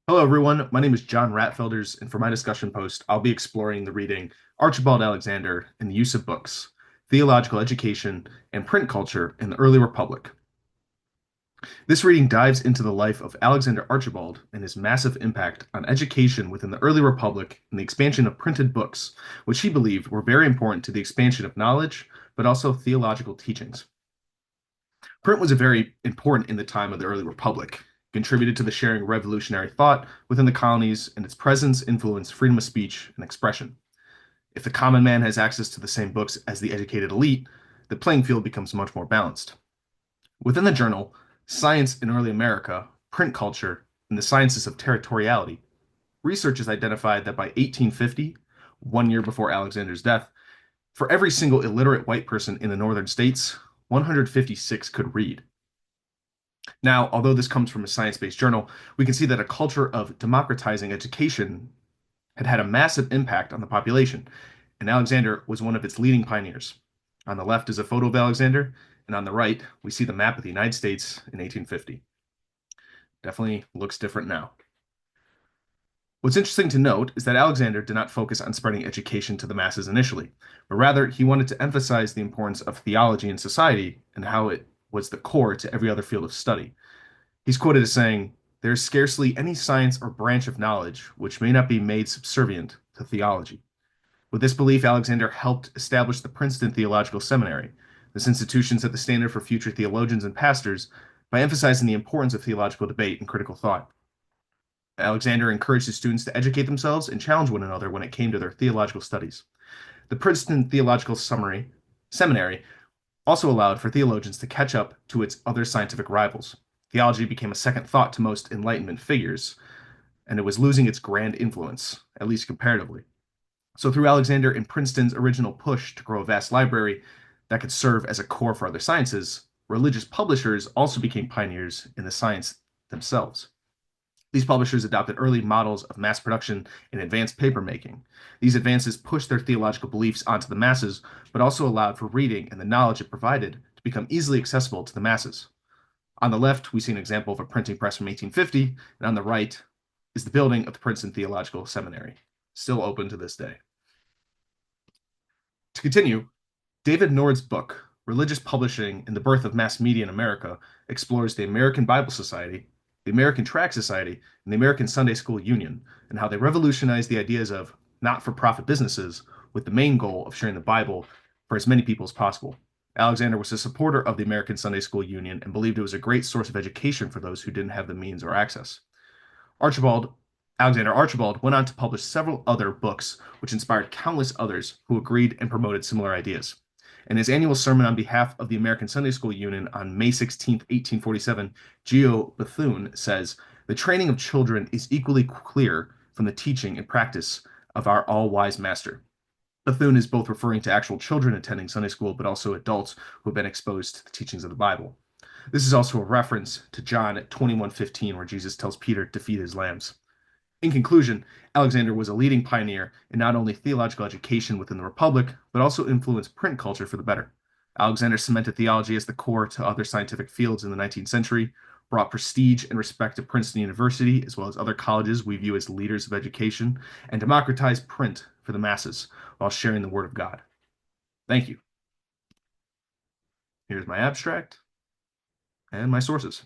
Hello, everyone. My name is John Ratfelders, and for my discussion post, I'll be exploring the reading Archibald Alexander and the Use of Books, Theological Education, and Print Culture in the Early Republic. This reading dives into the life of Alexander Archibald and his massive impact on education within the early Republic and the expansion of printed books, which he believed were very important to the expansion of knowledge, but also theological teachings. Print was very important in the time of the early Republic, contributed to the sharing of revolutionary thought within the colonies, and its presence influenced freedom of speech and expression. If the common man has access to the same books as the educated elite, the playing field becomes much more balanced. Within the journal, Science in Early America, Print Culture, and the Sciences of Territoriality, research has identified that by 1850, 1 year before Alexander's death, for every single illiterate white person in the northern states, 156 could read. Now, although this comes from a science-based journal, we can see that a culture of democratizing education had had a massive impact on the population, and Alexander was one of its leading pioneers. On the left is a photo of Alexander, and on the right, we see the map of the United States in 1850. Definitely looks different now. What's interesting to note is that Alexander did not focus on spreading education to the masses initially, but rather he wanted to emphasize the importance of theology in society and how it was the core to every other field of study. He's quoted as saying, "There is scarcely any science or branch of knowledge which may not be made subservient to theology." With this belief, Alexander helped establish the Princeton Theological Seminary. This institution set the standard for future theologians and pastors by emphasizing the importance of theological debate and critical thought. Alexander encouraged his students to educate themselves and challenge one another when it came to their theological studies. The Princeton Theological Seminary also allowed for theologians to catch up to its other scientific rivals. Theology became a second thought to most Enlightenment figures, and it was losing its grand influence, at least comparatively. So, through Alexander and Princeton's original push to grow a vast library that could serve as a core for other sciences, religious publishers also became pioneers in the science themselves. These publishers adopted early models of mass production and advanced papermaking. These advances pushed their theological beliefs onto the masses, but also allowed for reading and the knowledge it provided to become easily accessible to the masses. On the left, we see an example of a printing press from 1850, and on the right is the building of the Princeton Theological Seminary, still open to this day. To continue, David Nord's book, Religious Publishing and the Birth of Mass Media in America, explores the American Bible Society, the American Tract Society, and the American Sunday School Union, and how they revolutionized the ideas of not-for-profit businesses with the main goal of sharing the Bible for as many people as possible. Alexander was a supporter of the American Sunday School Union and believed it was a great source of education for those who didn't have the means or access. Alexander Archibald went on to publish several other books, which inspired countless others who agreed and promoted similar ideas. In his annual sermon on behalf of the American Sunday School Union on May 16, 1847, Geo Bethune says, "The training of children is equally clear from the teaching and practice of our all-wise master." Bethune is both referring to actual children attending Sunday school, but also adults who have been exposed to the teachings of the Bible. This is also a reference to John 21:15, where Jesus tells Peter to feed his lambs. In conclusion, Alexander was a leading pioneer in not only theological education within the Republic, but also influenced print culture for the better. Alexander cemented theology as the core to other scientific fields in the 19th century, brought prestige and respect to Princeton University, as well as other colleges we view as leaders of education, and democratized print for the masses while sharing the Word of God. Thank you. Here's my abstract and my sources.